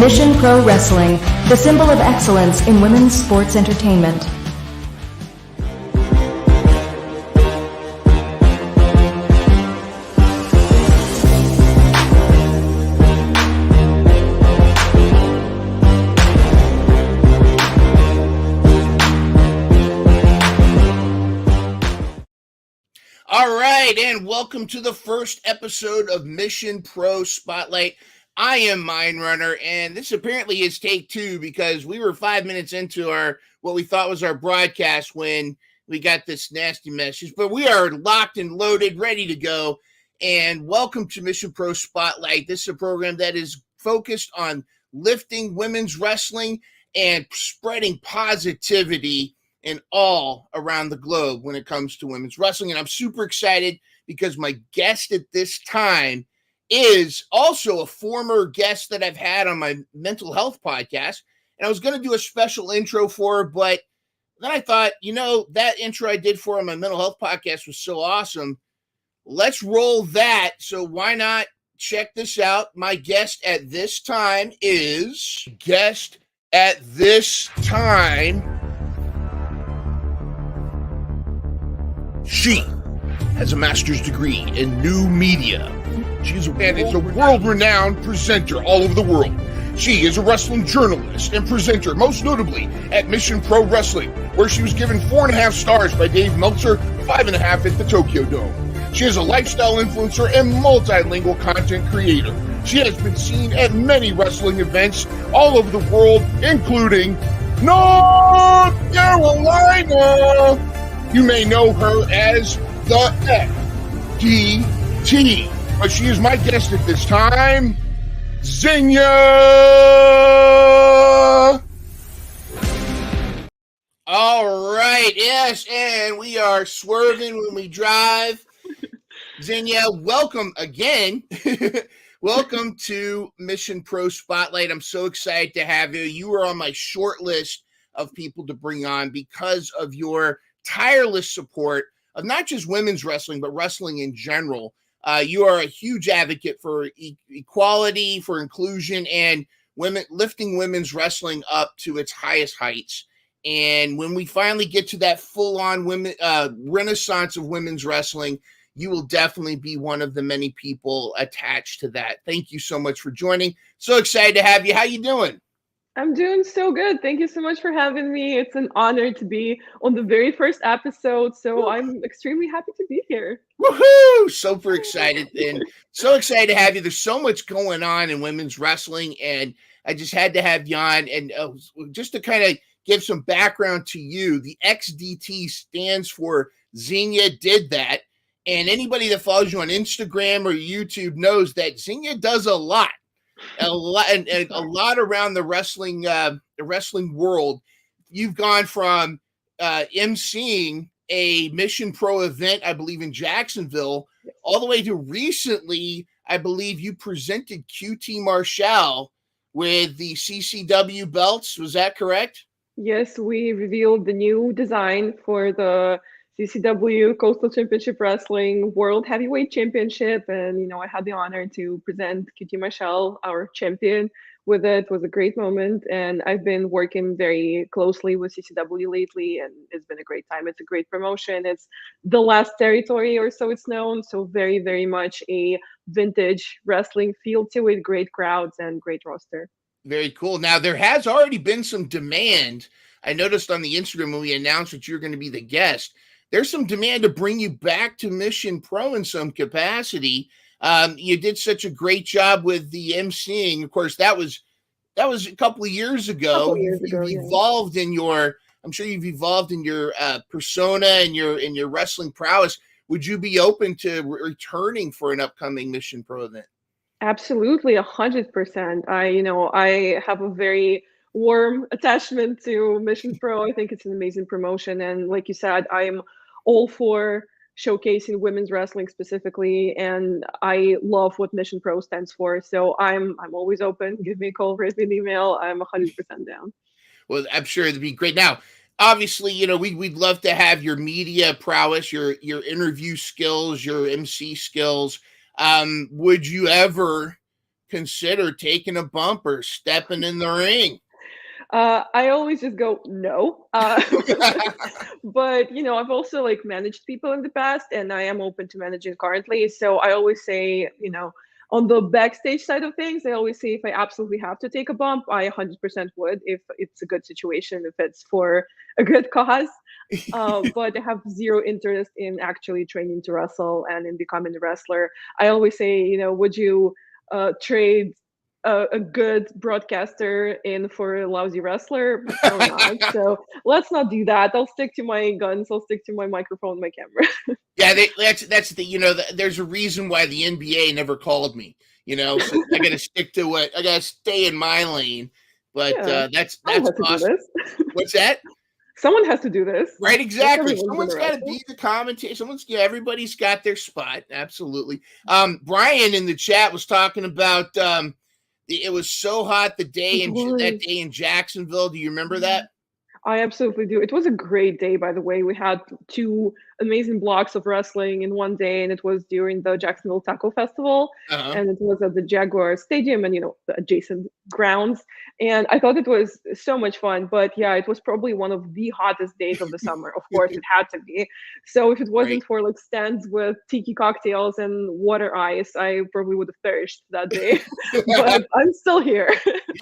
Mission Pro Wrestling, the symbol of excellence in women's sports entertainment. All right, and welcome to the first episode of Mission Pro Spotlight. I am Myndrunner, and this apparently is take two because we were 5 minutes into what we thought was our broadcast when we got this nasty message. But we are locked and loaded, ready to go. And welcome to Mission Pro Spotlight. This is a program that is focused on lifting women's wrestling and spreading positivity and all around the globe when it comes to women's wrestling. And I'm super excited because my guest at this time is also a former guest that I've had on my mental health podcast. And I was going to do a special intro for her, but then I thought, that intro I did for her on my mental health podcast was so awesome. Let's roll that. So why not check this out? My guest at this time is She has a master's degree in new media. She is a world-renowned presenter all over the world. She is a wrestling journalist and presenter, most notably at Mission Pro Wrestling, where she was given 4.5 stars by Dave Meltzer, 5.5 at the Tokyo Dome. She is a lifestyle influencer and multilingual content creator. She has been seen at many wrestling events all over the world, including North Carolina. You may know her as the FDT, but she is my guest at this time, Xenia. All right, yes, and we are swerving when we drive. Xenia, welcome again. Welcome to Mission Pro Spotlight. I'm so excited to have you. You were on my short list of people to bring on because of your tireless support of not just women's wrestling, but wrestling in general. You are a huge advocate for equality, for inclusion, and lifting women's wrestling up to its highest heights. And when we finally get to that full-on renaissance of women's wrestling, you will definitely be one of the many people attached to that. Thank you so much for joining. So excited to have you. How you doing? I'm doing so good. Thank you so much for having me. It's an honor to be on the very first episode, so I'm extremely happy to be here. Woohoo! Super excited and so excited to have you. There's so much going on in women's wrestling, and I just had to have you on. And just to kind of give some background to you, the XDT stands for Xenia Did That. And anybody that follows you on Instagram or YouTube knows that Xenia does a lot around the wrestling world. You've gone from emceeing a Mission Pro event, I believe in Jacksonville, all the way to recently, I believe you presented QT Marshall with the CCW belts. Was that correct? Yes, we revealed the new design for the CCW Coastal Championship Wrestling World Heavyweight Championship, and I had the honor to present QT Marshall, our champion, with it. It was a great moment, and I've been working very closely with CCW lately, and it's been a great time. It's a great promotion. It's the last territory, or so it's known, so very, very much a vintage wrestling feel to it, great crowds and great roster. Very cool. Now, there has already been some demand. I noticed on the Instagram when we announced that you're going to be the guest, there's some demand to bring you back to Mission Pro in some capacity. You did such a great job with the emceeing. Of course, that was a couple of years ago. You've evolved in your, I'm sure you've evolved in your persona and your wrestling prowess. Would you be open to returning for an upcoming Mission Pro event? Absolutely, 100%. I have a very warm attachment to Mission Pro. I think it's an amazing promotion, and like you said, I'm all for showcasing women's wrestling specifically, and I love what Mission Pro stands for. So I'm always open. Give me a call, write me an email. I'm 100% down. Well, I'm sure it'd be great. Now, obviously, we'd love to have your media prowess, your interview skills, your MC skills. Would you ever consider taking a bump or stepping in the ring? I always just go no. But I've also like managed people in the past, and I am open to managing currently. So I always say, on the backstage side of things, I always say if I absolutely have to take a bump, I 100% would if it's a good situation, if it's for a good cause. But I have zero interest in actually training to wrestle and in becoming a wrestler. I always say, would you trade a good broadcaster in for a lousy wrestler? Probably not. So let's not do that. I'll stick to my guns. I'll stick to my microphone, my camera. Yeah, that's there's a reason why the NBA never called me. So I got to stick to what I got to stay in my lane. But Yeah. that's Someone has to do awesome. this. What's that? Someone has to do this. Right, Not exactly. everyone's Someone's gonna got to wrestle. be the commentator. Everybody's got their spot. Absolutely. Brian in the chat was talking about it was so hot that It day was. in Jacksonville. Do you remember that? I absolutely do. It was a great day, by the way. We had two amazing blocks of wrestling in one day, and it was during the Jacksonville Taco Festival, Uh-huh. and it was at the Jaguar Stadium and the adjacent grounds. And I thought it was so much fun. But yeah, it was probably one of the hottest days of the summer. Of course, it had to be. So if it Right. wasn't for like stands with tiki cocktails and water ice, I probably would have perished that day. But I'm still here.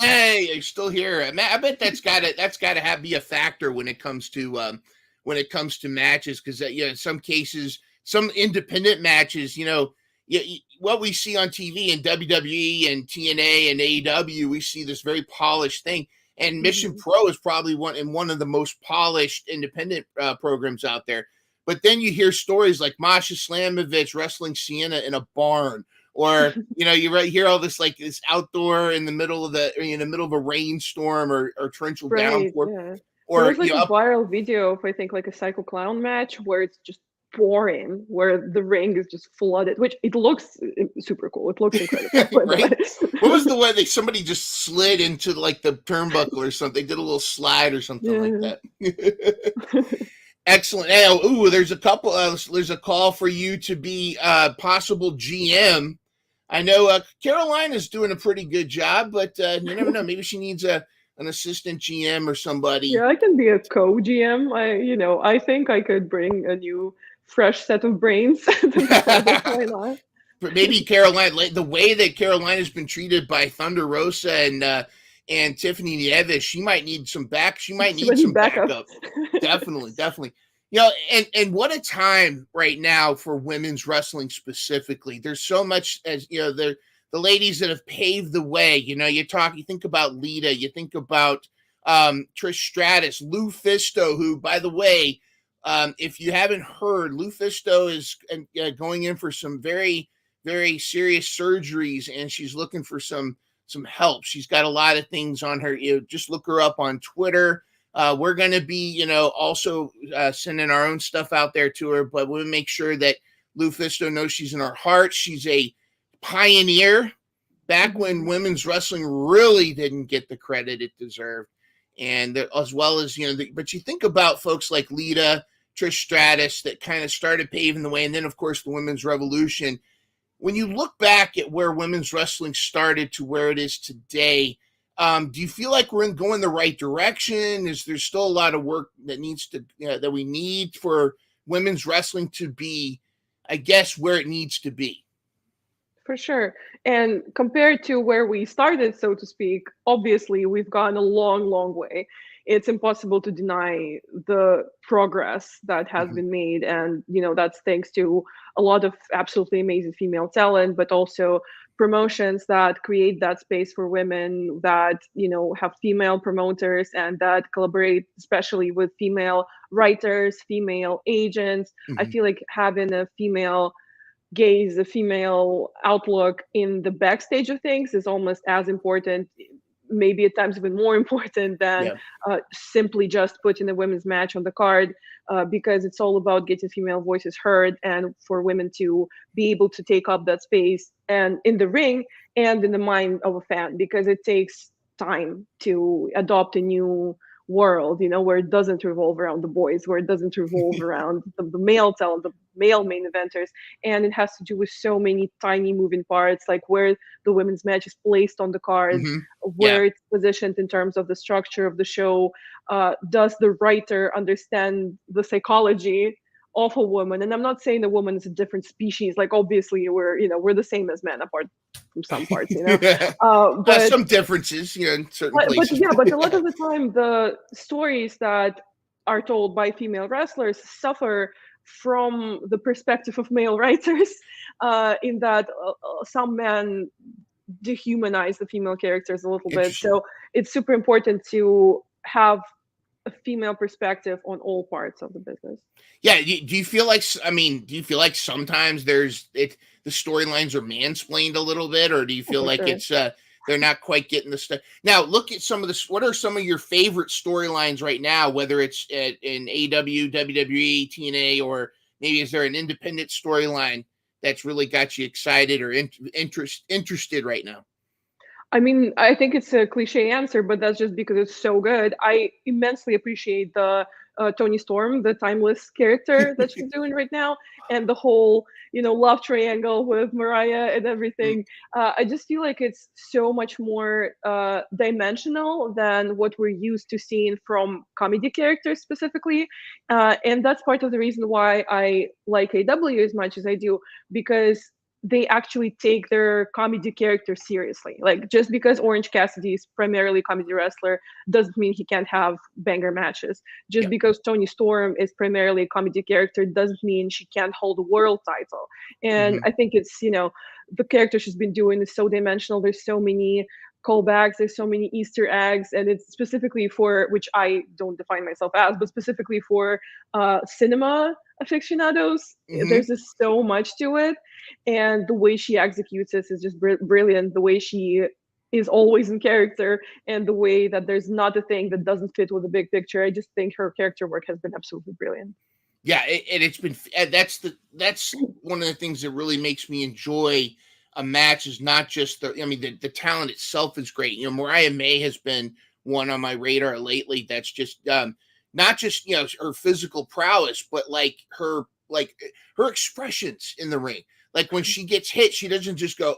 Yay, you're still here. I bet that's gotta have be a factor when it comes to matches, because in some cases, some independent matches, what we see on TV in WWE and TNA and AEW, we see this very polished thing. And Mission Pro is probably one of the most polished independent programs out there. But then you hear stories like Masha Slamovich wrestling Sienna in a barn, or you hear all this like this outdoor in the middle of a rainstorm or torrential Right, downpour, yeah. There or was like a viral video of I think like a Psycho Clown match where it's just pouring, where the ring is just flooded, which it looks super cool. It looks incredible, by the right. What was way. the way somebody just slid into like the turnbuckle or something? They did a little slide or something like Yeah. that. Excellent. Hey, there's a couple. There's a call for you to be possible GM. I know Carolina's doing a pretty good job, but you never know. Maybe she needs an assistant GM or somebody. Yeah, I can be a co-GM. I think I could bring a new, fresh set of brains to the project. Why not? Maybe Carolina, the way that Carolina's been treated by Thunder Rosa and Tiffany Nieves, she might need some She might need backup. Definitely. And what a time right now for women's wrestling specifically. There's so much, as the ladies that have paved the way. You think about Lita, you think about Trish Stratus, Lou Fisto, who, by the way, if you haven't heard, Lou Fisto is going in for some very, very serious surgeries, and she's looking for some help. She's got a lot of things on her. Just look her up on Twitter. We're going to be, also sending our own stuff out there to her, but we'll make sure that Lou Fisto knows she's in our heart. She's a pioneer back when women's wrestling really didn't get the credit it deserved. And as well as, but you think about folks like Lita, Trish Stratus that kind of started paving the way. And then, of course, the women's revolution. When you look back at where women's wrestling started to where it is today, do you feel like we're going the right direction? Is there still a lot of work that that we need for women's wrestling to be, I guess, where it needs to be? For sure. And compared to where we started, so to speak, obviously we've gone a long, long way. It's impossible to deny the progress that has been made. And, that's thanks to a lot of absolutely amazing female talent, but also promotions that create that space for women, that, have female promoters and that collaborate, especially with female writers, female agents. I feel like having a female gaze, a female outlook in the backstage of things is almost as important, maybe at times even more important than simply just putting a women's match on the card, because it's all about getting female voices heard and for women to be able to take up that space and in the ring and in the mind of a fan, because it takes time to adopt a new world, where it doesn't revolve around the boys, where it doesn't revolve around the male talent, the male main eventers, and it has to do with so many tiny moving parts, like where the women's match is placed on the card, Yeah. where it's positioned in terms of the structure of the show. Does the writer understand the psychology of a woman? And I'm not saying a woman is a different species. Like obviously we're the same as men, apart from some parts, but Some differences, in certain places. but a lot of the time the stories that are told by female wrestlers suffer from the perspective of male writers, in that some men dehumanize the female characters a little bit. Interesting. So it's super important to have a female perspective on all parts of the business. Yeah. Do you feel like, do you feel like sometimes the storylines are mansplained a little bit, or do you feel like sure. it's, they're not quite getting the stuff? Now, look at what are some of your favorite storylines right now, whether it's in AEW, WWE, TNA, or maybe is there an independent storyline that's really got you excited or interested right now? I mean, I think it's a cliche answer, but that's just because it's so good. I immensely appreciate the Toni Storm, the timeless character that she's doing right now, and the whole, love triangle with Mariah and everything. I just feel like it's so much more dimensional than what we're used to seeing from comedy characters specifically. And that's part of the reason why I like AW as much as I do, because they actually take their comedy character seriously. Like, just because Orange Cassidy is primarily a comedy wrestler doesn't mean he can't have banger matches. Just because Toni Storm is primarily a comedy character doesn't mean she can't hold a world title. And I think it's, the character she's been doing is so dimensional. There's so many callbacks, there's so many Easter eggs, and it's specifically for, which I don't define myself as, but specifically for cinema aficionados. There's just so much to it, and the way she executes this is just brilliant. The way she is always in character, and the way that there's not a thing that doesn't fit with the big picture. I just think her character work has been absolutely brilliant. Yeah, and it's been that's one of the things that really makes me enjoy a match, is not just the talent itself is great. Mariah May has been one on my radar lately. That's just not just her physical prowess, but like her expressions in the ring. Like when she gets hit, she doesn't just go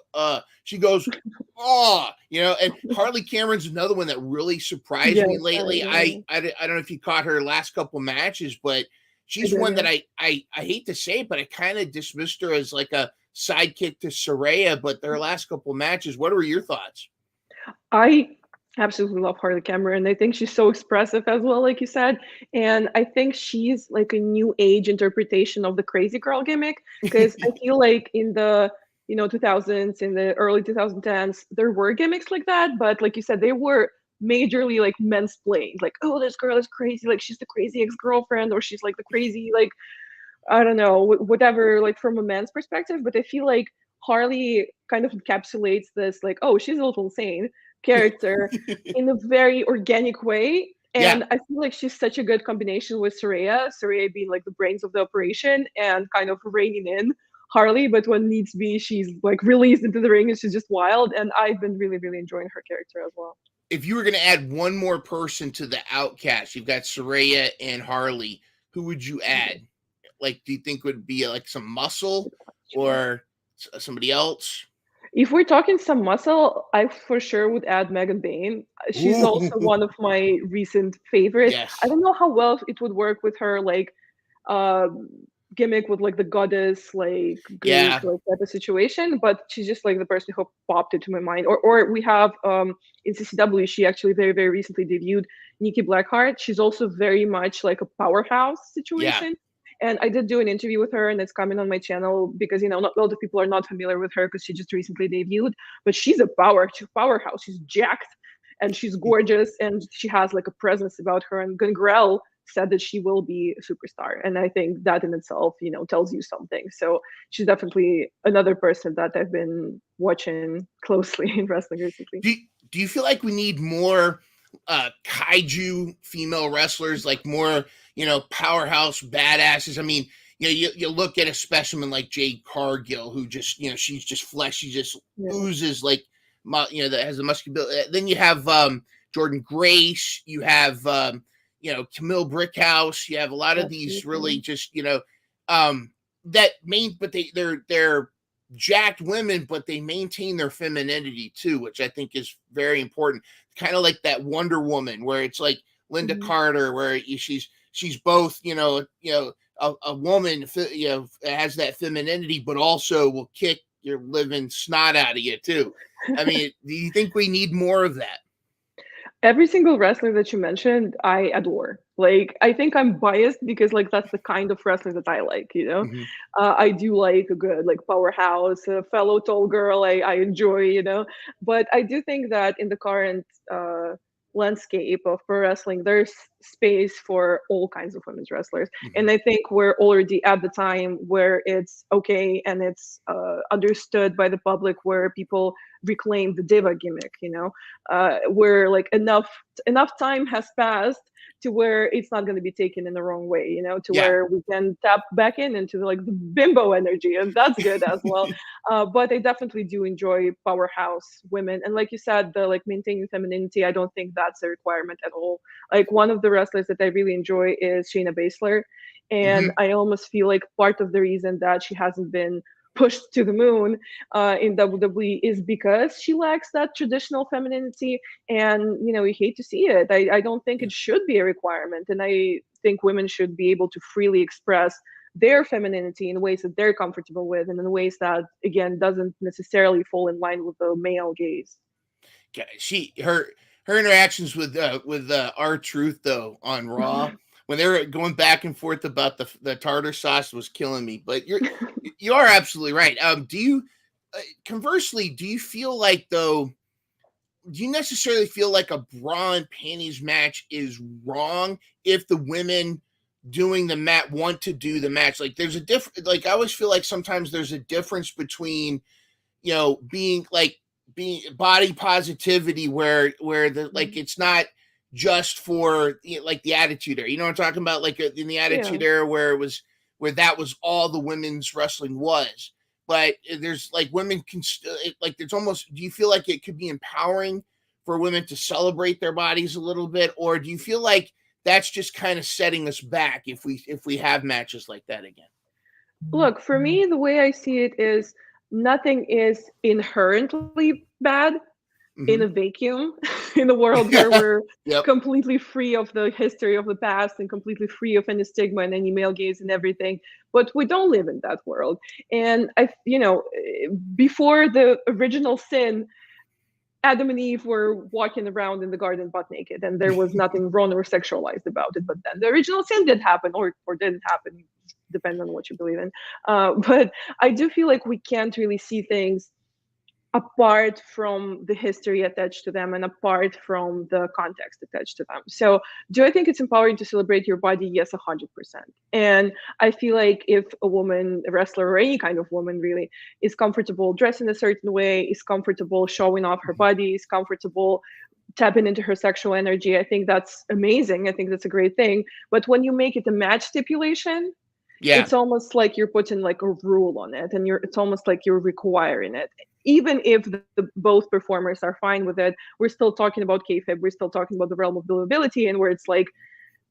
she goes and Harley Cameron's another one that really surprised me lately. I don't know if you caught her last couple matches, but she's one that I hate to say it, but I kind of dismissed her as like a sidekick to Saraya. But their last couple matches, what were your thoughts? I absolutely love Harley Cameron. I think she's so expressive as well, like you said. And I think she's like a new age interpretation of the crazy girl gimmick, because I feel like in the 2000s, in the early 2010s, there were gimmicks like that, but like you said, they were majorly like mansplained, like, oh, this girl is crazy, like she's the crazy ex-girlfriend, or she's like the crazy, like, I don't know, whatever, like from a man's perspective. But I feel like Harley kind of encapsulates this, like, oh, she's a little insane character in a very organic way. And I feel like she's such a good combination with Saraya being like the brains of the operation and kind of reining in Harley, but when needs be, she's like released into the ring and she's just wild. And I've been really, really enjoying her character as well. If you were going to add one more person to the Outcast, you've got Saraya and Harley, who would you add? Like, do you think would be like some muscle or somebody else? If we're talking some muscle, I for sure would add Megan Bain. She's also one of my recent favorites. Yes. I don't know how well it would work with her, like, gimmick with like the goddess, like, Greek, like type of situation, but she's just like the person who popped into my mind. Or we have in CCW, she actually very, very recently debuted Nikki Blackheart. She's also very much like a powerhouse situation. And I did do an interview with her, and it's coming on my channel because, not a lot of people are not familiar with her because she just recently debuted, but she's a powerhouse. She's jacked and she's gorgeous, and she has like a presence about her. And Gangrel said that she will be a superstar. And I think that in itself, tells you something. So she's definitely another person that I've been watching closely in wrestling recently. Do you feel like we need more kaiju female wrestlers, like more, powerhouse badasses? I mean, you look at a specimen like Jade Cargill, who just, she's just flesh. She just oozes like, that has the muscularity. Then you have Jordan Grace. You have, Camille Brickhouse. You have a lot of these really just, but they're jacked women, but they maintain their femininity too, which I think is very important. Kind of like that Wonder Woman, where it's like Linda Mhm. Carter, where she's both, a woman, has that femininity, but also will kick your living snot out of you too. I mean, do you think we need more of that? Every single wrestler that you mentioned, I adore. Like, I think I'm biased because like that's the kind of wrestling that I like, you know. Mhm. I do like a good like powerhouse, fellow tall girl. I enjoy, you know. But I do think that in the current landscape of pro wrestling, there's space for all kinds of women's wrestlers, Mhm. and I think we're already at the time where it's okay and it's understood by the public, where people reclaim the diva gimmick, you know, where like enough time has passed to where it's not going to be taken in the wrong way, you know, to Yeah. where we can tap back into like the bimbo energy, and that's good as well. But I definitely do enjoy powerhouse women, and like you said, the like maintaining femininity, I don't think that's a requirement at all. Like one of the wrestlers that I really enjoy is Shayna Baszler, and Hmm. I almost feel like part of the reason that she hasn't been pushed to the moon in WWE is because she lacks that traditional femininity, and you know, you hate to see it. I don't think Yeah. it should be a requirement, and I think women should be able to freely express their femininity in ways that they're comfortable with, and in ways that again doesn't necessarily fall in line with the male gaze. Her interactions with R Truth though on Raw, when they were going back and forth about the tartar sauce, was killing me. But you are absolutely right. Do you conversely, do you feel like though? Do you necessarily feel like a bra and panties match is wrong if the women doing the match want to do the match? Like there's a different. Like I always feel like sometimes there's a difference between, being body positivity, where the like it's not just for, like the Attitude Era. You know what I'm talking about? Like in the Yeah. Attitude Era, where that was all the women's wrestling was. But there's like women can like there's almost. Do you feel like it could be empowering for women to celebrate their bodies a little bit, or do you feel like that's just kind of setting us back if we have matches like that again? Look, for me, the way I see it is nothing is inherently bad in Hmm. a vacuum, in a world where Yeah. we're Yep. completely free of the history of the past and completely free of any stigma and any male gaze and everything. But we don't live in that world. And before the original sin, Adam and Eve were walking around in the garden butt naked, and there was nothing wrong or sexualized about it. But then the original sin did happen, or didn't happen, depending on what you believe in. But I do feel like we can't really see things apart from the history attached to them and apart from the context attached to them. So, do I think it's empowering to celebrate your body? Yes, 100%. And I feel like if a woman, a wrestler, or any kind of woman really, is comfortable dressing a certain way, is comfortable showing off her body, is comfortable tapping into her sexual energy, I think that's amazing. I think that's a great thing. But when you make it a match stipulation, Yeah. it's almost like you're putting like a rule on it, and it's almost like you're requiring it. Even if both performers are fine with it, we're still talking about kayfabe, we're still talking about the realm of believability, and where it's like,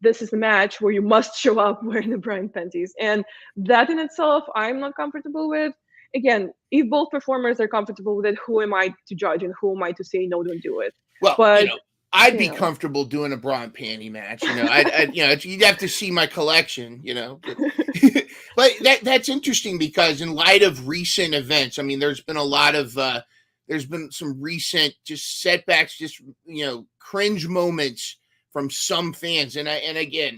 this is a match where you must show up wearing the bra and panties, and that in itself I'm not comfortable with. Again, if both performers are comfortable with it, who am I to judge and who am I to say no, don't do it? Well, But I'd you be know. comfortable doing a bra and panty match. You'd have to see my collection. But that's interesting because in light of recent events, I mean, there's been some recent just setbacks, just cringe moments from some fans, and again,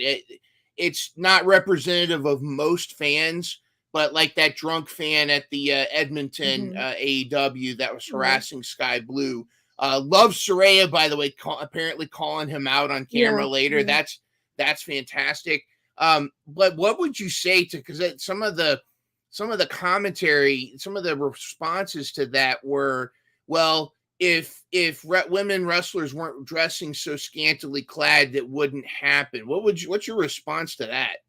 it's not representative of most fans. But like that drunk fan at the Edmonton Mhm. AEW that was Right. harassing Sky Blue. Love Soraya, by the way, apparently calling him out on Yeah, camera later. yeah. That's fantastic. But what would you say to, because some of the commentary, some of the responses to that were, well, if women wrestlers weren't dressing so scantily clad, that wouldn't happen. What's your response to that?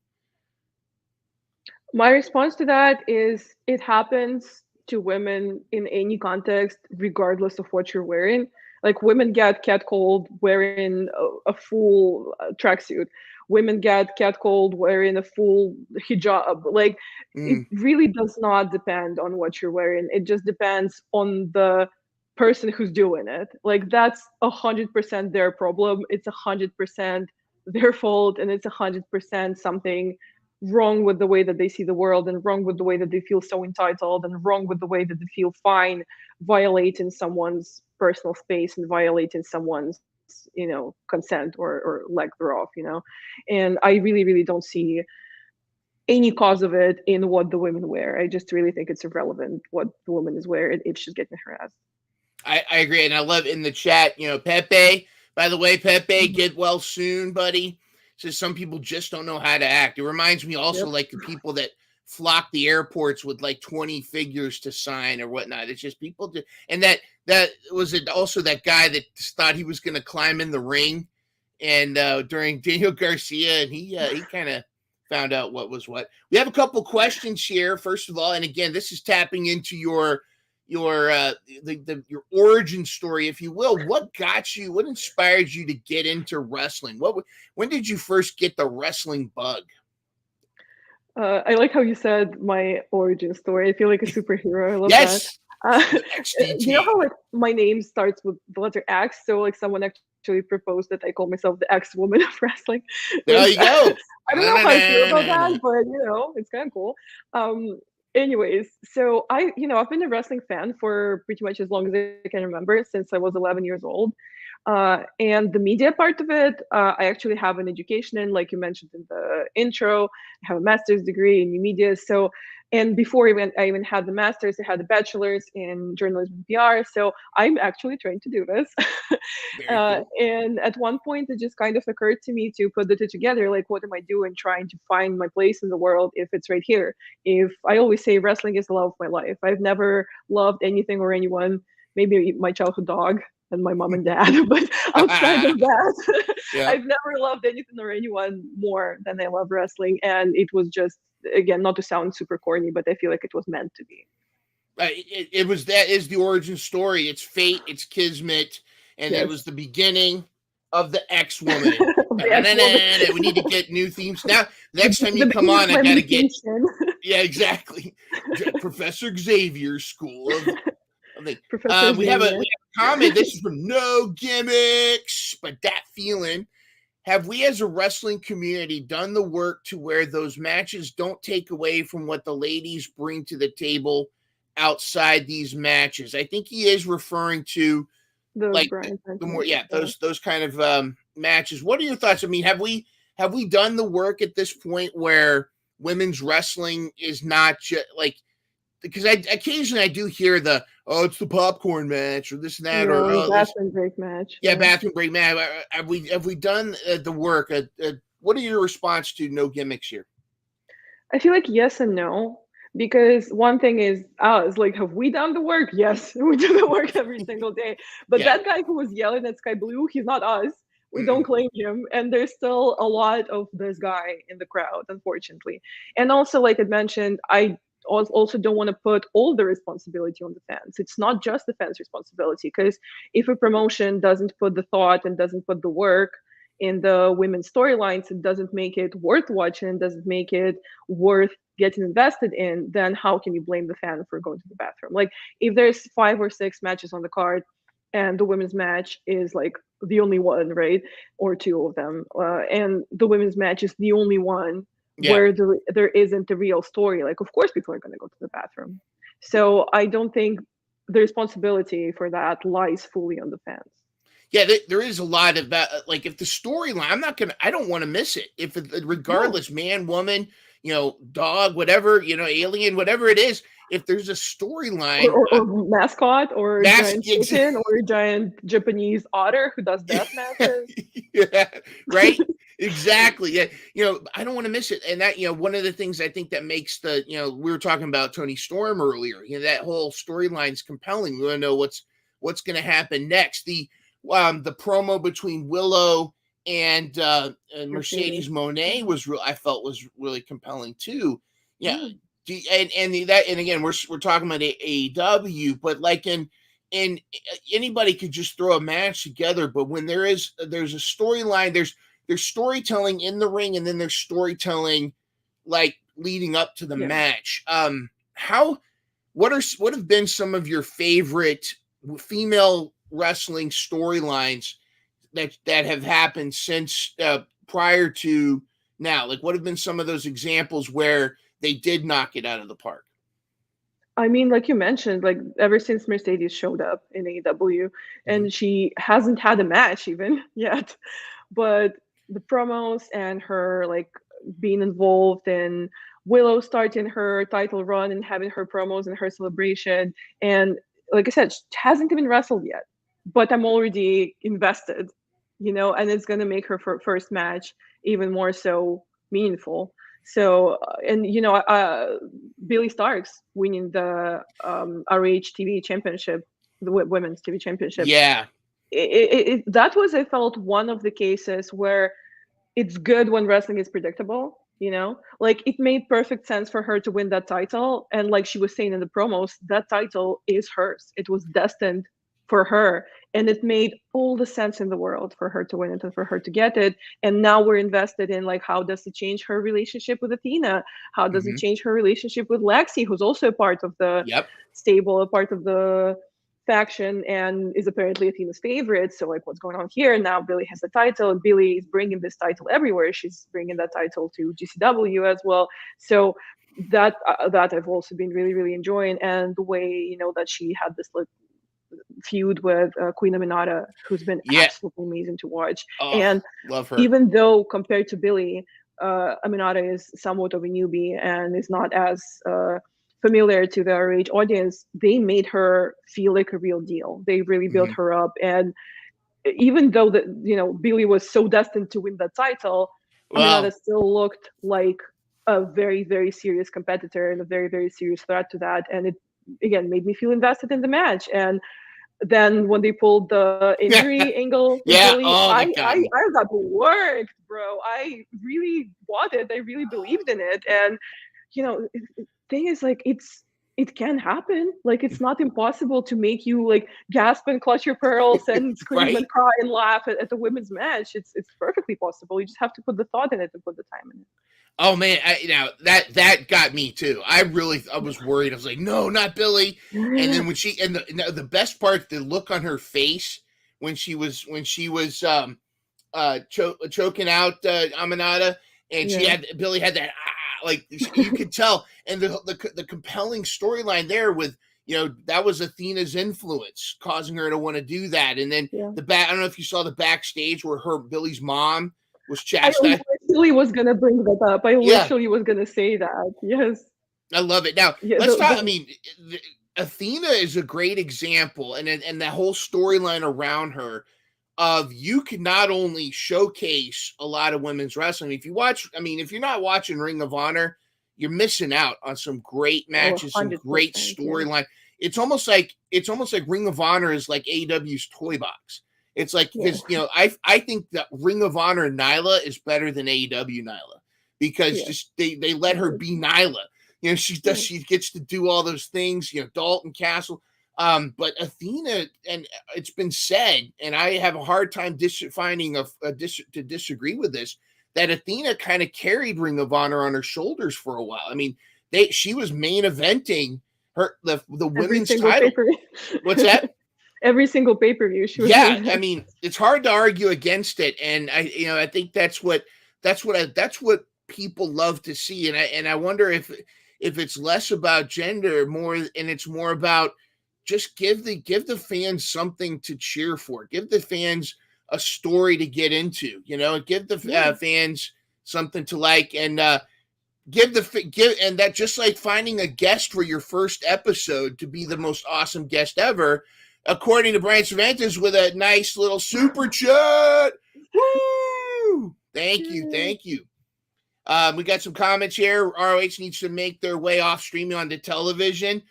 My response to that is it happens to women in any context, regardless of what you're wearing. Like women get catcalled wearing a full tracksuit. women get catcalled wearing a full hijab. Like, it really does not depend on what you're wearing. It just depends on the person who's doing it. Like, that's 100% their problem. It's 100% their fault, and it's 100% something wrong with the way that they see the world, and wrong with the way that they feel so entitled, and wrong with the way that they feel fine violating someone's personal space and violating someone's, consent or lack thereof. And I really, really don't see any cause of it in what the women wear. I just really think it's irrelevant what the woman is wearing if she's getting harassed. I agree. And I love in the chat, Pepe, by the way, Pepe, get well soon, buddy. Says some people just don't know how to act. It reminds me also like the people that flock the airports with like 20 figures to sign or whatnot. It's just people do. And that was it also that guy that thought he was going to climb in the ring and during Daniel Garcia, and he kind of found out what was what. We have a couple questions here. First of all, and again, this is tapping into your origin story, if you will. What inspired you to get into wrestling? When did you first get the wrestling bug? I like how you said my origin story. I feel like a superhero. I love yes. that. You know how like my name starts with the letter X? So like someone actually proposed that I call myself the X woman of wrestling. There you go. I don't know how I feel about that, but it's kind of cool. Anyways, so I've been a wrestling fan for pretty much as long as I can remember, since I was 11 years old. And the media part of it, I actually have an education in, like you mentioned in the intro. I have a master's degree in new media. So, and before I even had the master's, I had a bachelor's in journalism and PR. So I'm actually trying to do this. Cool. And at one point, it just kind of occurred to me to put the two together. Like, what am I doing trying to find my place in the world if it's right here? If I always say wrestling is the love of my life. I've never loved anything or anyone, maybe my childhood dog and my mom and dad, but outside of that, I've never loved anything or anyone more than I love wrestling. And it was just, again, not to sound super corny, but I feel like it was meant to be. That is the origin story. It's fate, it's kismet, and it was the beginning of the X woman. We need to get new themes. Now, next time you come on, I gotta get exactly. Professor Xavier's school of we have a comment. This is from No Gimmicks, but that feeling. Have we as a wrestling community done the work to where those matches don't take away from what the ladies bring to the table outside these matches? I think he is referring to those kind of matches. What are your thoughts? I mean, have we done the work at this point where women's wrestling is not just like, because occasionally I do hear it's the popcorn match or this and that, or bathroom break match. Yeah, bathroom break match. Have we done the work? What are your response to No Gimmicks here? I feel like yes and no, because one thing is like, have we done the work? Yes, we do the work every single day. But that guy who was yelling at Sky Blue, he's not us. We don't claim him, and there's still a lot of this guy in the crowd, unfortunately. And also, like I mentioned, I also don't want to put all the responsibility on the fans. It's not just the fans' responsibility, because if a promotion doesn't put the thought and doesn't put the work in the women's storylines, it doesn't make it worth watching, doesn't make it worth getting invested in, then how can you blame the fan for going to the bathroom? Like, if there's 5 or 6 matches on the card and the women's match is like the only one, right? Or 2 of them, and the women's match is the only one where there isn't a real story, like, of course people are going to go to the bathroom. So I don't think the responsibility for that lies fully on the fans. Yeah, there is a lot of that. Like, if the storyline, I don't want to miss it. If regardless, man, woman, dog, whatever, alien, whatever it is, if there's a storyline, or mascot, or a giant chicken, or a giant Japanese otter who does death matches. Yeah, right. Exactly. Yeah. I don't want to miss it. And that, one of the things I think that makes we were talking about Tony Storm earlier, that whole storyline is compelling. We want to know what's going to happen next. The promo between Willow and Mercedes Moné I felt was really compelling too. Yeah. And again, we're talking about AEW, but like in anybody could just throw a match together. But when there's a storyline, there's storytelling in the ring, and then there's storytelling like leading up to the match. What have been some of your favorite female wrestling storylines that have happened since prior to now? Like, what have been some of those examples where they did knock it out of the park? I mean, like you mentioned, like ever since Mercedes showed up in AEW, and she hasn't had a match even yet, but the promos and her like being involved in Willow starting her title run and having her promos and her celebration, and like I said, she hasn't even wrestled yet, but I'm already invested, and it's gonna make her first match even more so meaningful. So, and Billy Starks winning the RH TV championship, the women's TV championship. Yeah. That was, I felt, one of the cases where it's good when wrestling is predictable, like it made perfect sense for her to win that title. And like she was saying in the promos, that title is hers. It was destined for her. And it made all the sense in the world for her to win it and for her to get it. And now we're invested in like, how does it change her relationship with Athena? How does it change her relationship with Lexi, who's also a part of the stable, a part of the faction, and is apparently Athena's favorite. So like, what's going on here? Now Billy has the title, and Billy is bringing this title everywhere. She's bringing that title to GCW as well. So that I've also been really, really enjoying, and the way that she had this like feud with Queen Aminata, who's been absolutely amazing to watch. And love her. Even though compared to Billy, Aminata is somewhat of a newbie and is not as familiar to the RH audience, they made her feel like a real deal. They really built her up. And even though Billy was so destined to win that title, Aminata still looked like a very, very serious competitor and a very, very serious threat to that. And it, again, made me feel invested in the match. And then when they pulled the injury angle, Billy, I got worked, bro. I really bought it. I really believed in it. And thing is, like, it can happen. Like, it's not impossible to make you like gasp and clutch your pearls and scream and cry and laugh at the women's match. It's perfectly possible. You just have to put the thought in it and put the time in it. Oh man, that got me too. I was worried. I was like, no, not Billy. And then when she, and the best part, the look on her face when she was choking out Aminata, and Billy had that like you could tell, and the compelling storyline there with that was Athena's influence causing her to want to do that, and then I don't know if you saw the backstage where Billy's mom was chastised. I literally was gonna bring that up. I literally was gonna say that. Yes, I love it. Now let's talk. I mean, Athena is a great example, and that whole storyline around her of you can not only showcase a lot of women's wrestling. If you're not watching Ring of Honor, you're missing out on some great matches, some great storyline. Yeah. It's almost like Ring of Honor is like AEW's toy box. It's like, because I think that Ring of Honor Nyla is better than AEW Nyla, because just they let her be Nyla. She gets to do all those things. Dalton Castle, but Athena, and it's been said, and I have a hard time finding to disagree with this, that Athena kind of carried Ring of Honor on her shoulders for a while. I mean, she was main eventing the women's title. What's that? Every single pay-per-view she was I mean, it's hard to argue against it, and I think that's what people love to see, and I wonder if it's less about gender more, and it's more about just give the fans something to cheer for, give the fans a story to get into, give the fans something to like, and give and that, just like finding a guest for your first episode to be the most awesome guest ever. According to Brian Cervantes, with a nice little super chat. Woo! Thank you. We got some comments here. ROH needs to make their way off streaming onto television.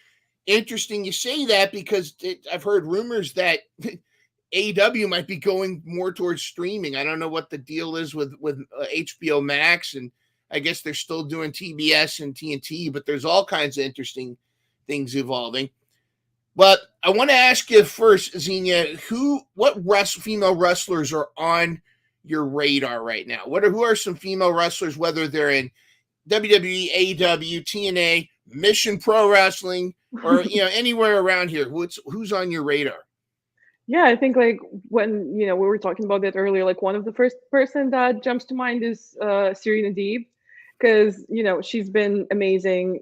Interesting you say that, because I've heard rumors that AEW might be going more towards streaming. I don't know what the deal is with HBO Max, and I guess they're still doing TBS and TNT, but there's all kinds of interesting things evolving. But I want to ask you first, Xenia, what female wrestlers are on your radar right now? Who are some female wrestlers, whether they're in WWE, AEW, TNA, Mission Pro Wrestling, or anywhere around here? Who's on your radar? Yeah, I think like when we were talking about that earlier, like one of the first person that jumps to mind is Serena Deeb, because she's been amazing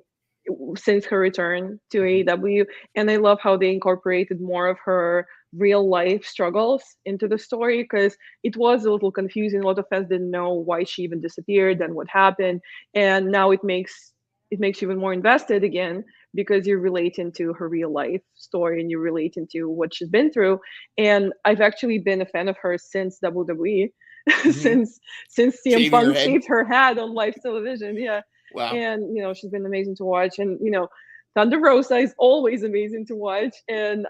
since her return to AEW, and I love how they incorporated more of her real life struggles into the story, because it was a little confusing. A lot of fans didn't know why she even disappeared and what happened, and now it makes you even more invested again, because you're relating to her real life story and you're relating to what she's been through. And I've actually been a fan of hers since WWE, since CM Shaving her Punk head. shaved her head on live television. Yeah. Wow. And she's been amazing to watch. And Thunder Rosa is always amazing to watch, and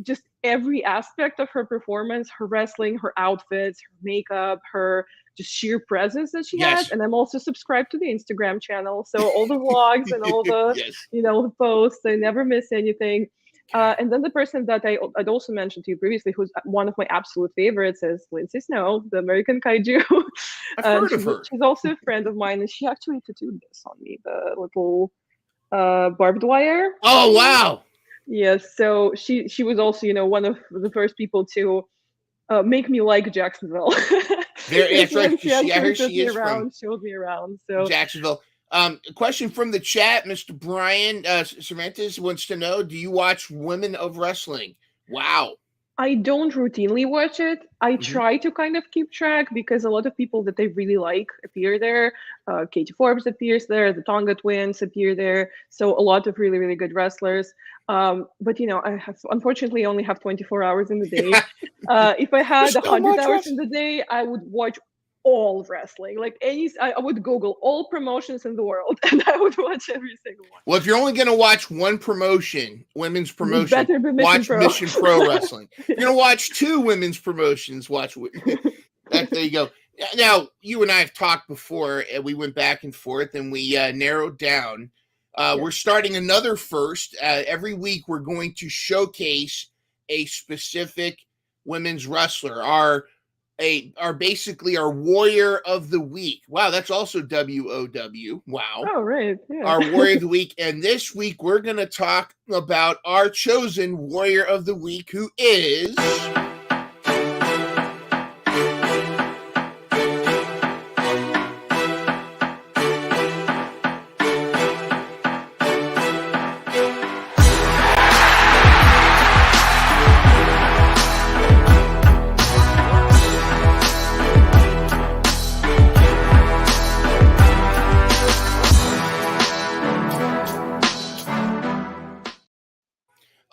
just every aspect of her performance, her wrestling, her outfits, her makeup, her just sheer presence that she Yes. has. And I'm also subscribed to the Instagram channel, so all the vlogs and all the Yes. the posts, I never miss anything. And then the person that I'd also mentioned to you previously, who's one of my absolute favorites, is Lindsay Snow, the American Kaiju. I've heard of her. She's also a friend of mine, and she actually tattooed this on me, the little barbed wire. Oh wow! Yes, so she was also one of the first people to make me like Jacksonville. That's right. She actually she is from showed me around. So Jacksonville. A question from the chat, Mr. Brian Cervantes wants to know: do you watch Women of Wrestling? Wow. I don't routinely watch it. I try to kind of keep track, because a lot of people that I really like appear there. Katie Forbes appears there. The Tonga twins appear there. So a lot of really, really good wrestlers. But I unfortunately only have 24 hours in the day. If I had 100 hours in the day, I would watch all wrestling. Like I would Google all promotions in the world, and I would watch every single one. Well, if you're only going to watch one promotion, women's promotion, better be watch Mission Pro Wrestling. If you're going to watch two women's promotions, watch that. There you go. Now, you and I have talked before, and we went back and forth, and we narrowed down. We're starting another first. Every week, we're going to showcase a specific women's wrestler. Basically our warrior of the week. Wow, that's also WOW. Wow. Oh, right. Yeah. Our warrior of the week. And this week we're going to talk about our chosen warrior of the week, who is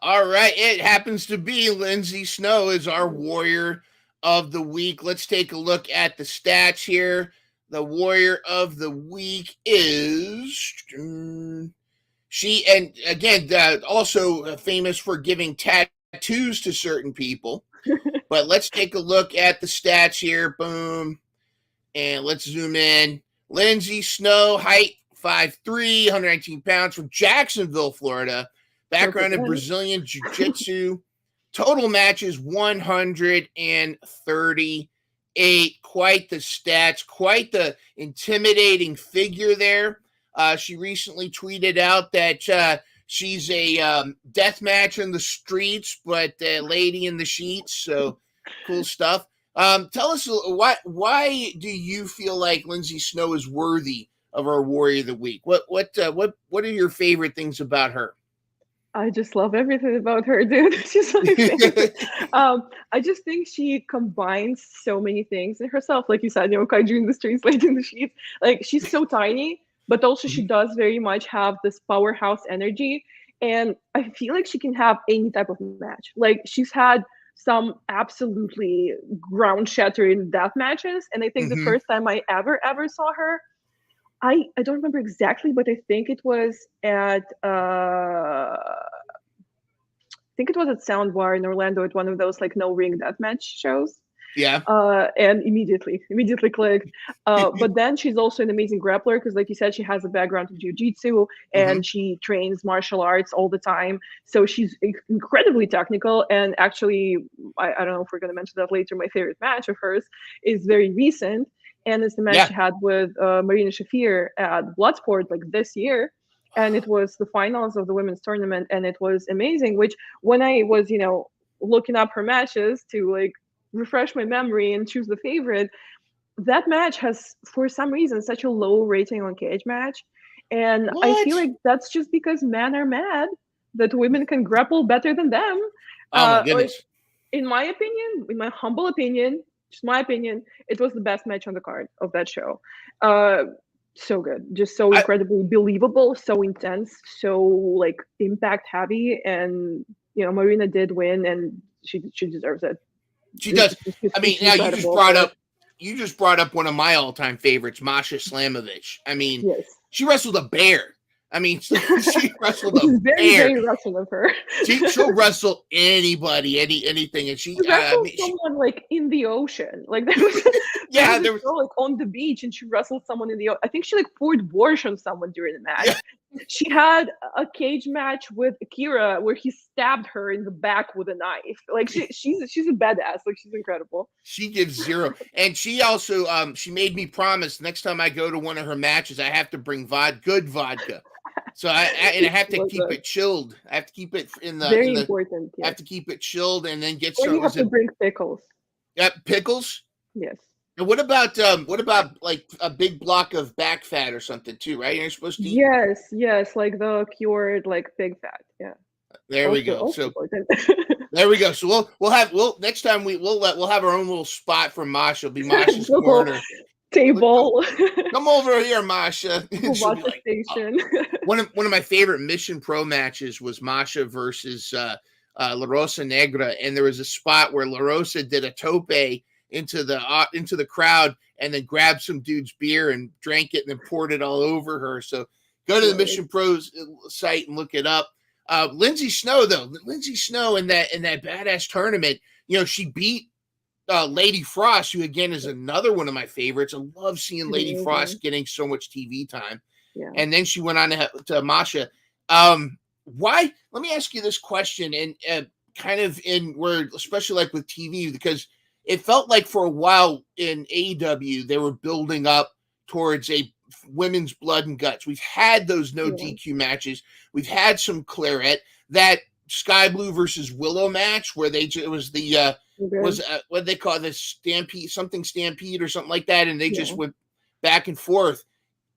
all right. It happens to be Lindsay Snow is our warrior of the week. Let's take a look at the stats here. The warrior of the week is she, and again, also famous for giving tattoos to certain people. But let's take a look at the stats here. Boom. And let's zoom in. Lindsay Snow, height 5'3", 119 pounds, from Jacksonville, Florida. Background in Brazilian Jiu-Jitsu. Total matches 138. Quite the stats. Quite the intimidating figure there. She recently tweeted out that she's a death match in the streets, but a lady in the sheets. So cool stuff. Tell us why do you feel like Lindsay Snow is worthy of our Warrior of the Week? What are your favorite things about her? I just love everything about her, dude. She's my favorite. I just think she combines so many things in herself. Like you said, kaiju in the streets, lady in the sheets. Like, she's so tiny, but also she does very much have this powerhouse energy. And I feel like she can have any type of match. Like, she's had some absolutely ground-shattering death matches. And I think the first time I ever saw her, I don't remember exactly, but I think it was at Soundbar in Orlando at one of those like no ring deathmatch shows. Yeah. And immediately clicked. But then she's also an amazing grappler because, like you said, she has a background in jiu-jitsu and she trains martial arts all the time. So she's incredibly technical. And actually, I don't know if we're going to mention that later, my favorite match of hers is very recent. And it's the match she had with Marina Shafir at Bloodsport like this year. And it was the finals of the women's tournament. And it was amazing, which when I was, looking up her matches to like refresh my memory and choose the favorite, that match has, for some reason, such a low rating on Cage Match. And I feel like that's just because men are mad that women can grapple better than them. Oh my goodness. Like, in my opinion, in my humble opinion, just my opinion, it was the best match on the card of that show. So good, just so incredibly believable, so intense, so like impact heavy, and Marina did win, and she deserves it. She does. I mean, now you just brought up one of my all-time favorites, Masha Slamovich. I mean, she wrestled a bear. I mean, she wrestled a bear. Very Russian of her. She'll wrestle anybody, anything, and she wrestled someone like in the ocean. Like there was there was like on the beach, and she wrestled someone in the. I think she like poured wash on someone during the match. Yeah. She had a cage match with Akira where he stabbed her in the back with a knife. Like she's a badass. Like she's incredible. She gives zero, and she also she made me promise next time I go to one of her matches, I have to bring good vodka. So I have to keep it chilled. I have to keep it in the very important. I have to keep it chilled and then get some. You have to bring pickles. Yep, pickles. Yes. And what about like a big block of back fat or something too, right? You're supposed to eat? Yes, like the cured like pig fat. Yeah. There we go. So there we go. So we'll next time we'll have our own little spot for Masha. It'll be Masha's corner. Table. Come over here, Masha. Watch the station. One of my favorite Mission Pro matches was Masha versus La Rosa Negra, and there was a spot where La Rosa did a tope into the crowd and then grabbed some dude's beer and drank it and then poured it all over her. So go to the Mission Pros site and look it up. Lindsay Snow in that badass tournament, she beat Lady Frost, who again is another one of my favorites. I love seeing Lady Frost getting so much TV time. Yeah. And then she went on to Masha. Why? Let me ask you this question, and kind of especially like with TV, because it felt like for a while in AEW they were building up towards a women's blood and guts. We've had those no DQ matches. We've had some claret. That Sky Blue versus Willow match where it was the what they call this stampede or something like that, and they just went back and forth.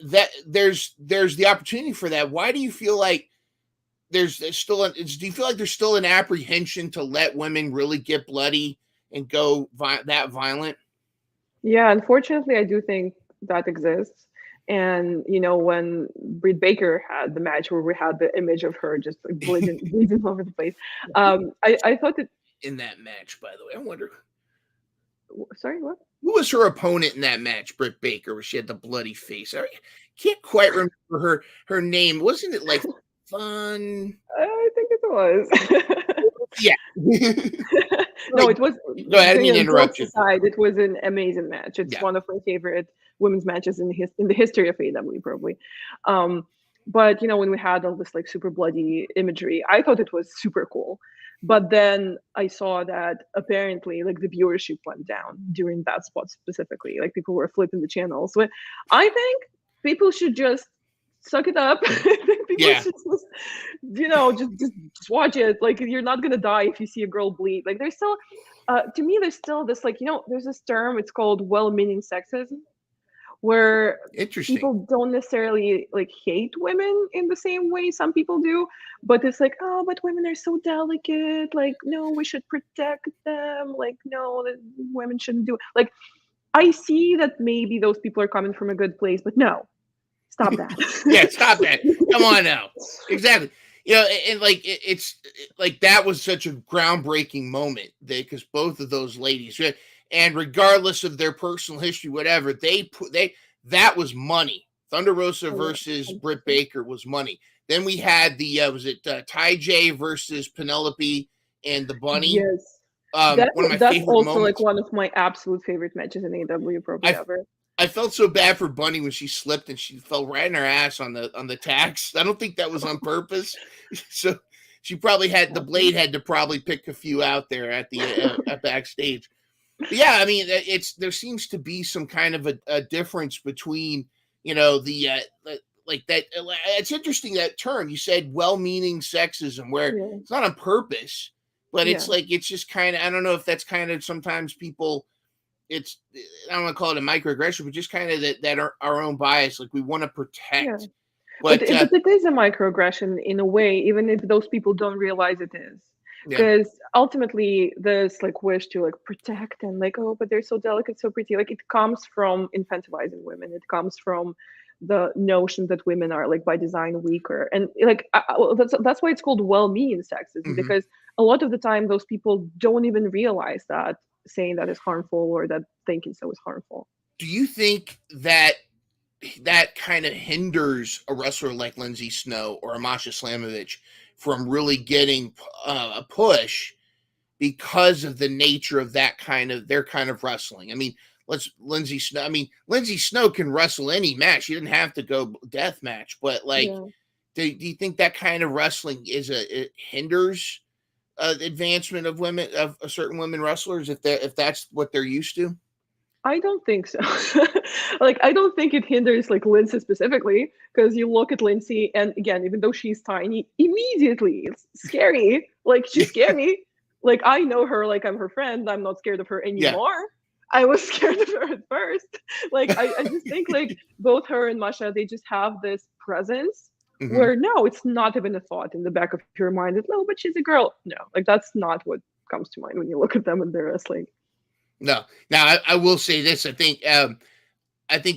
That there's the opportunity for that. Why do you feel like do you feel like there's still an apprehension to let women really get bloody and go that violent? Yeah, unfortunately, I do think that exists. And when Britt Baker had the match where we had the image of her just like bleeding over the place, I thought that in that match, by the way, I wonder. Sorry, what? Who was her opponent in that match? Britt Baker, where she had the bloody face. I can't quite remember her name. Wasn't it like Fun? I think it was. Yeah. No, it was. Go ahead, I mean to interrupt you. It was an amazing match. It's one of my favorite women's matches in the history of AEW, probably. But when we had all this like super bloody imagery, I thought it was super cool. But then I saw that apparently like the viewership went down during that spot specifically. Like people were flipping the channels. So I think people should just suck it up. People should just watch it. Like you're not gonna die if you see a girl bleed. Like there's still, to me, there's still this like there's this term. It's called well-meaning sexism, where people don't necessarily like hate women in the same way some people do, but it's like, oh, but women are so delicate. Like, no, we should protect them. Like, no, women shouldn't do it. Like, I see that maybe those people are coming from a good place, but no, stop that. Stop that. Come on now. Exactly. And like it's like that was such a groundbreaking moment because both of those ladies. And regardless of their personal history, whatever, that was money. Thunder Rosa versus Britt Baker was money. Then we had the Ty J versus Penelope and the Bunny. Yes. one of my That's favorite also like moments. one of my absolute favorite matches in AEW probably I ever. I felt so bad for Bunny when she slipped and she fell right in her ass on the tacks. I don't think that was on purpose. So she probably had the blade had to probably pick a few out there at the at backstage. But yeah, I mean, it's there seems to be some kind of a difference between like that. It's interesting that term you said, well-meaning sexism, where Yeah, it's not on purpose, but yeah, it's like it's just kind of I don't know if that's kind of sometimes people it's I don't want to call it a microaggression, but just kind of that our own bias, like we want to yeah. protect. But But it is a microaggression in a way, even if those people don't realize it is. yeah, Because ultimately, this like wish to like protect and like, oh, but they're so delicate, so pretty. Like it comes from infantilizing women. It comes from the notion that women are like by design weaker, and like well, that's why it's called well-meaning sexism. hmm. Because a lot of the time, those people don't even realize that saying that is harmful or that thinking so is harmful. Do you think that that kind of hinders a wrestler like Lindsay Snow or a Masha Slamovich from really getting a push because of the nature of that kind of their kind of wrestling? I mean, Lindsay Snow. I mean, Lindsay Snow can wrestle any match. She didn't have to go death match, but like, Yeah. do you think that kind of wrestling it hinders advancement of women of certain women wrestlers if that's what they're used to? I don't think so. Like, I don't think it hinders like Lindsay specifically, because you look at Lindsay, and again, even though she's tiny, immediately it's scary. Like, she scared me. Like, I know her, like I'm her friend. I'm not scared of her Yeah. anymore. I was scared of her at first. Like, I just think like both her and Masha, they just have this presence Hmm. where no, it's not even a thought in the back of your mind that no, but she's a girl. No, like that's not what comes to mind when you look at them and they're wrestling. No. Now I will say this. I think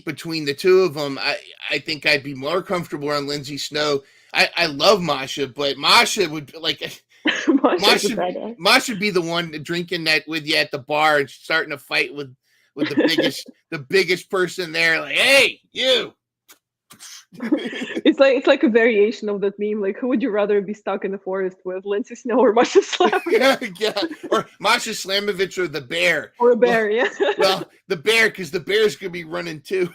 between the two of them, I think I'd be more comfortable on Lindsay Snow. I love Masha, but Masha would like Masha's a Masha badass. Masha be the one drinking that with you at the bar and starting a fight with the biggest person there. Like, hey, you. It's like a variation of that meme. Like, who would you rather be stuck in the forest with, Lindsay Snow or Masha Slamovich? Yeah, or Masha Slamovich or the bear. Or a Well, bear? Yeah. well, the bear because the bear's gonna be running too.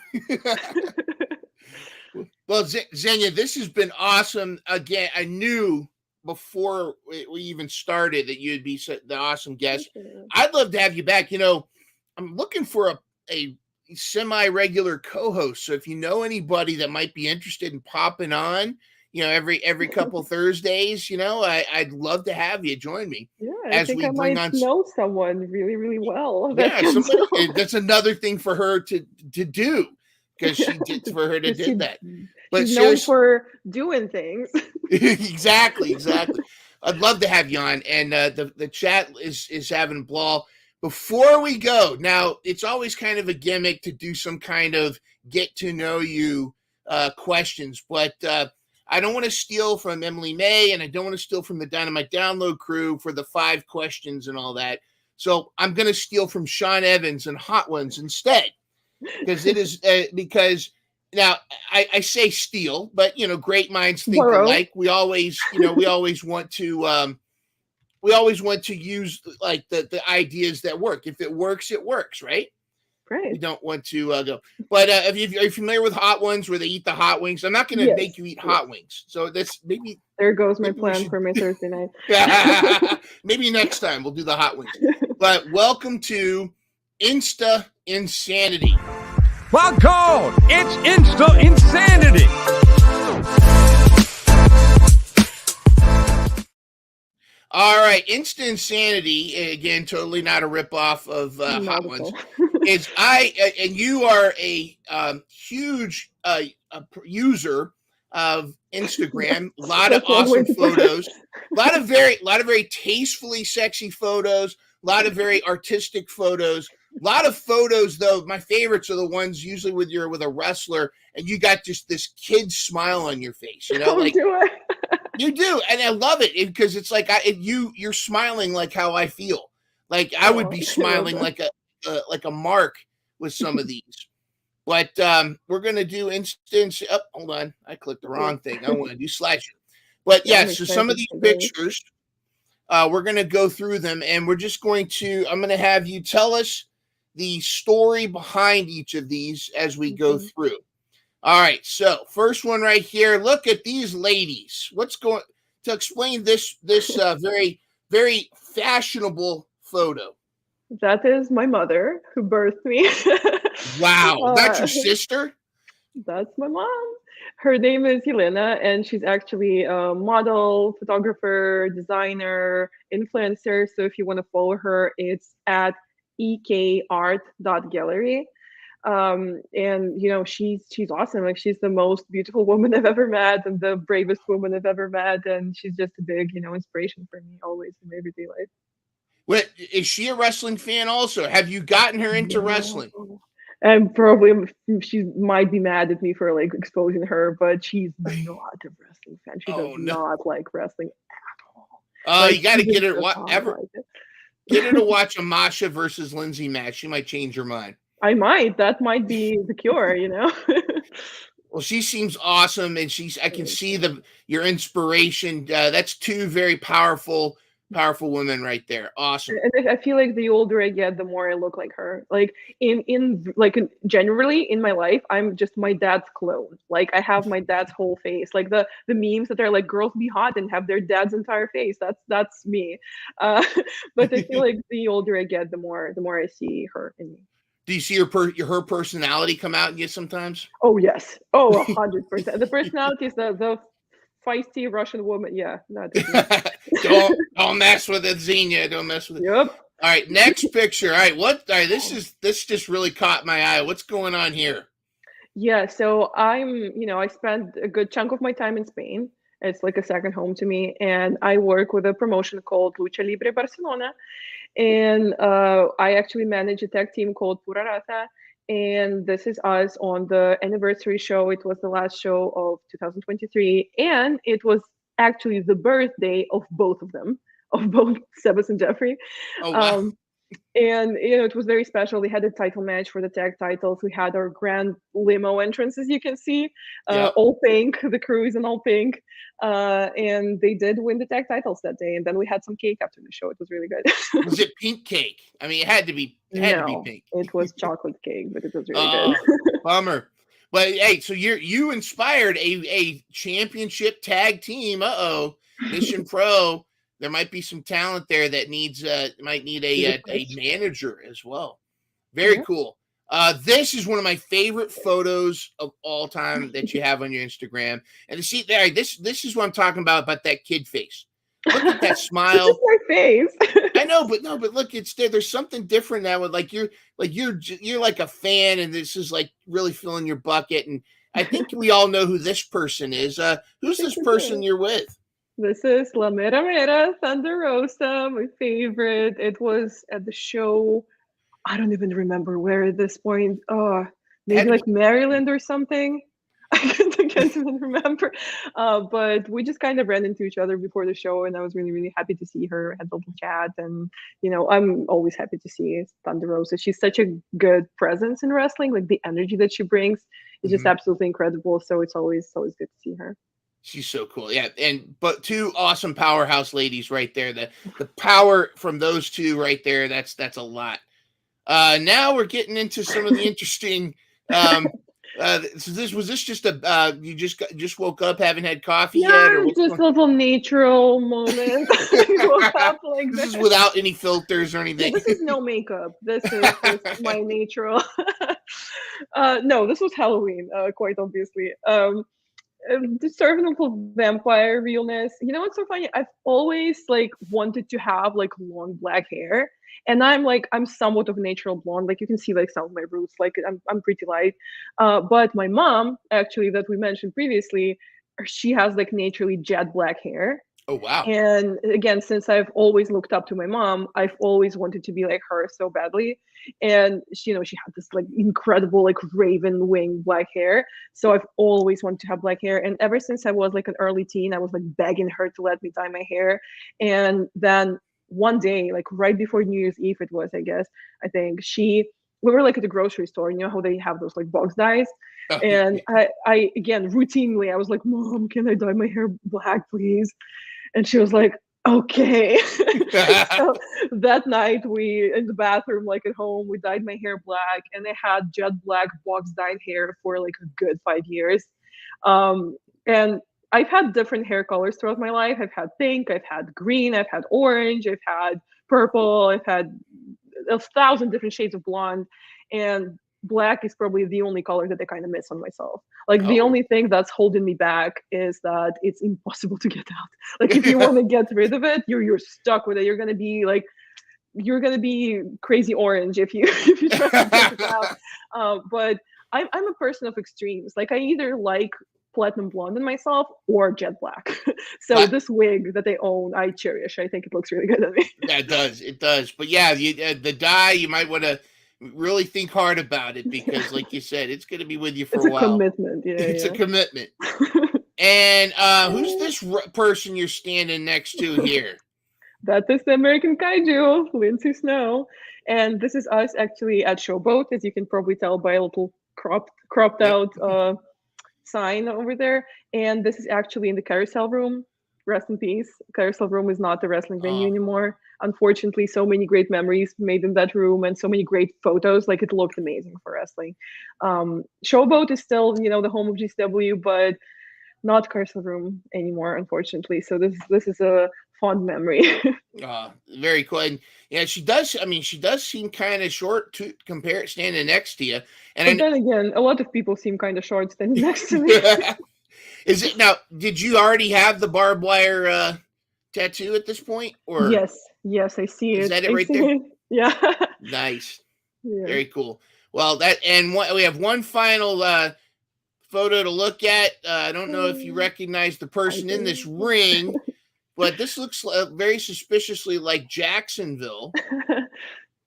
Well, Xenia, this has been awesome. Again, I knew before we even started that you'd be the awesome guest. I'd love to have you back. I'm looking for a semi-regular co-host. So if you know anybody that might be interested in popping on, every couple Thursdays, I'd love to have you join me Yeah, I as think we I bring might on. know someone really, really well that Yeah, can somebody. do. That's another thing for her to do because Yeah, she did for her to because did that. But she's known seriously. for doing things. Exactly. I'd love to have you on, and the chat is having a ball. Before we go, now it's always kind of a gimmick to do some kind of get to know you questions, but I don't want to steal from Emily May, and I don't want to steal from the Dynamite Download crew for the 5 questions and all that. So I'm going to steal from Sean Evans and Hot Ones instead, because it is because now I say steal, but great minds think Borrow. alike. We always we always want to use like the ideas that work. If it works, right? We Right. don't want to go. But if you're familiar with Hot Ones, where they eat the hot wings, I'm not going to make Yes. you eat Yes. hot wings. So that's There goes my maybe we plan should for my Thursday night. maybe next time we'll do the hot wings. But welcome to Insta Insanity. Welcome! It's Insta Insanity! All right, Insta Insanity, again, totally not a ripoff of Not Hot at Ones. all. Is and you are a huge user of Instagram. A lot of That's one way awesome to put it. photos. A lot of very tastefully sexy photos. A lot of very artistic photos. A lot of photos, though. My favorites are the ones usually with a wrestler, and you got just this kid smile on your face. Don't Like do it. you do, and I love it because it's like you're smiling like how I feel. Like I would Oh, be I love smiling that. like a mark with some of these. But we're gonna do instance. Oh, hold on, I clicked the wrong thing. I want to do slideshow. But Yeah, I'm yes, so some of excited these for this. pictures We're going to go through them, and I'm going to have you tell us the story behind each of these as we go through. All right, so first one right here. Look at these ladies. To explain this very, very fashionable photo? That is my mother who birthed me. Wow, that's your sister? That's my mom. Her name is Helena, and she's actually a model, photographer, designer, influencer. So if you want to follow her, it's at ekart.gallery. And she's awesome. Like, she's the most beautiful woman I've ever met and the bravest woman I've ever met, and she's just a big inspiration for me always in my everyday life. What, is she a wrestling fan also? Have you gotten her into wrestling? And probably she might be mad at me for like exposing her, but she's not a wrestling fan. She does not like wrestling at all. Oh, you got to get her get her to watch a Masha versus Lindsay match. She might change her mind. I might. That might be the cure, Well, she seems awesome, and I can see your inspiration. That's two very powerful women right there. Awesome. And I feel like the older I get, the more I look like her. Like generally in my life, I'm just my dad's clone. Like, I have my dad's whole face. Like the memes that are like girls be hot and have their dad's entire face. That's me. But I feel like the older I get, the more I see her in me. Do you see her personality come out in you sometimes? Oh yes. Oh, 100%. The personality is the feisty Russian woman. Yeah, not don't mess with it, Xenia. Don't mess with it. Yep. All right, next picture. All right, this just really caught my eye. What's going on here? Yeah, so I spent a good chunk of my time in Spain. It's like a second home to me, and I work with a promotion called Lucha Libre Barcelona, and I actually manage a tech team called Pura Rata. And this is us on the anniversary show. It was the last show of 2023. And it was actually the birthday of both of them, of both Sebas and Jeffrey. Oh, wow. And it was very special. We had a title match for the tag titles. We had our grand limo entrance, as you can see, all pink. The crew is in all pink, and they did win the tag titles that day. And then we had some cake after the show. It was really good. Was it pink cake? I mean, it had to be. It had to be pink. It was chocolate cake, but it was really good. Bummer. But hey, so you inspired a championship tag team. Mission Pro. There might be some talent there that might need a manager as well. Very cool. This is one of my favorite photos of all time that you have on your Instagram. And to see there, this is what I'm talking about that kid face. Look at that smile. This is my face. I know, but look, it's there. There's something different now with you're like a fan, and this is like really filling your bucket. And I think we all know who this person is. Who's this person you're with? This is La Mera Mera Thunder Rosa, my favorite. It was at the show. I don't even remember where at this point. Maybe like Maryland or something. I can't even remember. But we just kind of ran into each other before the show, and I was really, really happy to see her. Had a little chat, and I'm always happy to see Thunder Rosa. She's such a good presence in wrestling. Like, the energy that she brings is just absolutely incredible. So it's always good to see her. She's so cool. Yeah. But two awesome powerhouse ladies right there. The power from those two right there, that's a lot. Now we're getting into some of the interesting, so was this just you just woke up, haven't had coffee yet? Or just a little natural moment. Woke up like this is without any filters or anything. This is no makeup. This is just my natural. No, this was Halloween, quite obviously. Serving a little vampire realness. What's so funny? I've always wanted to have long black hair, and I'm somewhat of a natural blonde. You can see some of my roots. I'm pretty light. But my mom, actually, that we mentioned previously, she has naturally jet black hair. Oh, wow. And again, since I've always looked up to my mom, I've always wanted to be like her so badly. And she had this incredible raven wing black hair. So I've always wanted to have black hair. And ever since I was an early teen, I was begging her to let me dye my hair. And then one day, right before New Year's Eve, it was, I think we were at the grocery store. You know how they have those box dyes? And I again, routinely, I was like, Mom, can I dye my hair black, please? And she was like, Okay. So that night we in the bathroom, like at home, we dyed my hair black, and I had jet black box dyed hair for like a good 5 years. And I've had different hair colors throughout my life. I've had pink, I've had green, I've had orange, I've had purple, I've had 1,000 different shades of blonde, and black is probably the only color that I kind of miss on myself. Like the Oh. only thing that's holding me back is that it's impossible to get out. Like if you want to get rid of it, you're stuck with it. You're gonna be crazy orange if you if you try to get it out. But I'm a person of extremes. Like I either like platinum blonde in myself or jet black. So this wig that they own, I cherish. I think it looks really good on me. Yeah, it does. But yeah, the dye, you might want to really think hard about it because, like you said, it's going to be with you for a while. Commitment. Yeah, It's yeah. a commitment. And who's this person you're standing next to here? That is the American Kaiju, Lindsay Snow. And this is us actually at Showboat, as you can probably tell by a little cropped out sign over there. And this is actually in the carousel room. Rest in peace. Carousel room is not the wrestling venue anymore. Unfortunately, so many great memories made in that room and so many great photos. Like it looked amazing for wrestling. Showboat is still, the home of GCW, but not carousel room anymore, unfortunately. So this is a fond memory. Very cool. And yeah, she does. I mean, she does seem kind of short to compare standing next to you. And but then again, a lot of people seem kind of short standing next to me. Is it now? Did you already have the barbed wire tattoo at this point, or yes, I see it. Is that it right there? It. Yeah. Nice. Yeah. Very cool. Well, we have one final photo to look at. I don't know if you recognize the person in this ring, but this looks very suspiciously like Jacksonville.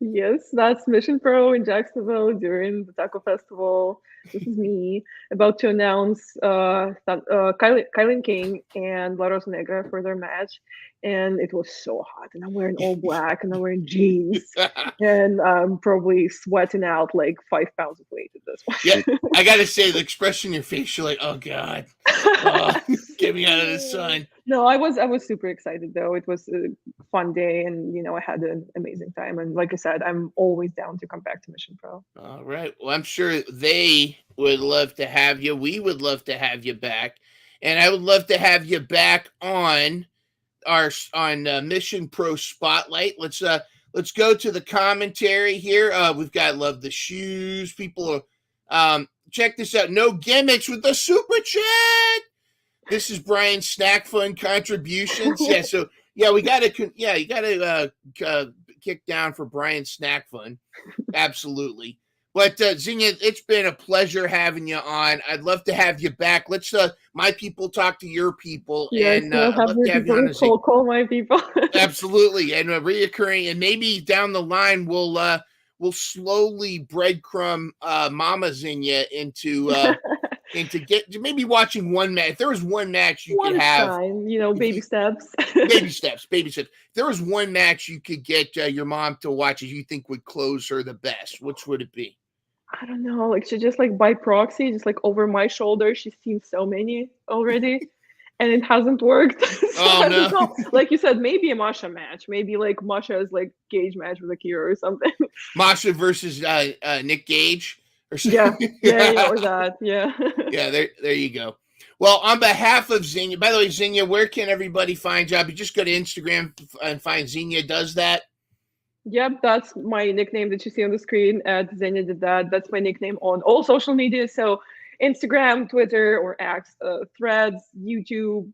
Yes, that's Mission Pro in Jacksonville during the Taco Festival. This is me about to announce Kylan King and La Rosa Negra for their match. And it was so hot. And I'm wearing all black and I'm wearing jeans. And I'm probably sweating out like 5 pounds of weight at this point. Yeah, I got to say, the expression in your face, you're like, oh, God. Get me out of the sun. No, I was super excited though. It was a fun day, and I had an amazing time. And like I said, I'm always down to come back to Mission Pro. All right. Well, I'm sure they would love to have you. We would love to have you back, and I would love to have you back on Mission Pro Spotlight. Let's go to the commentary here. We've got love the shoes. People are check this out. No gimmicks with the super chat. This is Brian's Snack Fund contributions. Yeah, so yeah, you gotta kick down for Brian's Snack Fund. Absolutely. But Xenia, it's been a pleasure having you on. I'd love to have you back. Let's my people talk to your people, and I'd love to have you on. Call my people. Absolutely, and reoccurring, and maybe down the line we'll slowly breadcrumb Mama Xenia into maybe watching one match. If there was one match you could have, baby steps. baby steps. If there was one match you could get your mom to watch, as you think would close her the best, which would it be? I don't know. Like she just like by proxy, just like over my shoulder. She's seen so many already, and it hasn't worked. So no! Like you said, maybe a Masha match. Maybe like Masha's like Gage match with Akira or something. Masha versus Nick Gage. Or yeah, or that, yeah. Yeah, there you go. Well, on behalf of Xenia, by the way, Xenia, where can everybody find you? You just go to Instagram and find Xenia Does That. Yep, that's my nickname that you see on the screen at Xenia Did That. That's my nickname on all social media. So Instagram, Twitter, or X, Threads, YouTube,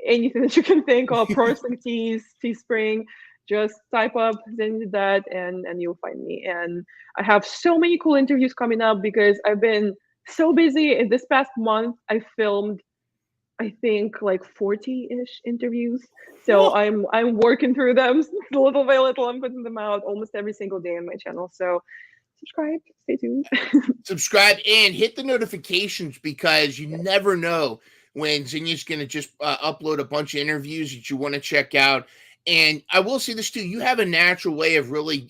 anything that you can think of, Pro Wrestling Tees, Teespring. Just type up Xenia Did That and you'll find me. And I have so many cool interviews coming up because I've been so busy. In this past month, I filmed, I think, like 40-ish interviews. So I'm working through them little by little. I'm putting them out almost every single day on my channel. So subscribe, stay tuned. Subscribe and hit the notifications because you never know when Xenia's going to just upload a bunch of interviews that you want to check out. And I will say this too, you have a natural way of really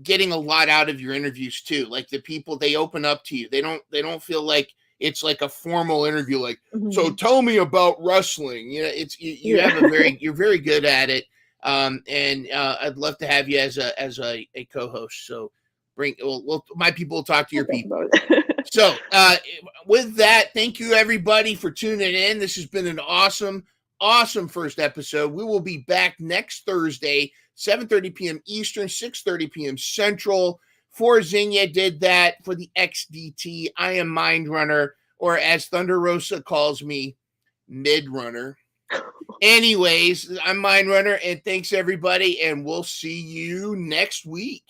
getting a lot out of your interviews too. Like the people, they open up to you. They don't feel like it's like a formal interview, like, so Mhm. tell me about wrestling. You know, it's you Yeah. have you're very good at it. And I'd love to have you as a co-host. So my people will talk to your people. About it. So with that, thank you everybody for tuning in. This has been an awesome first episode. We will be back next Thursday, 7:30 p.m. Eastern, 6:30 p.m. Central. For Xenia Did That, for the XDT, I am Myndrunner, or as Thunder Rosa calls me, Myndrunner. Anyways, I'm Myndrunner, and thanks everybody, and we'll see you next week.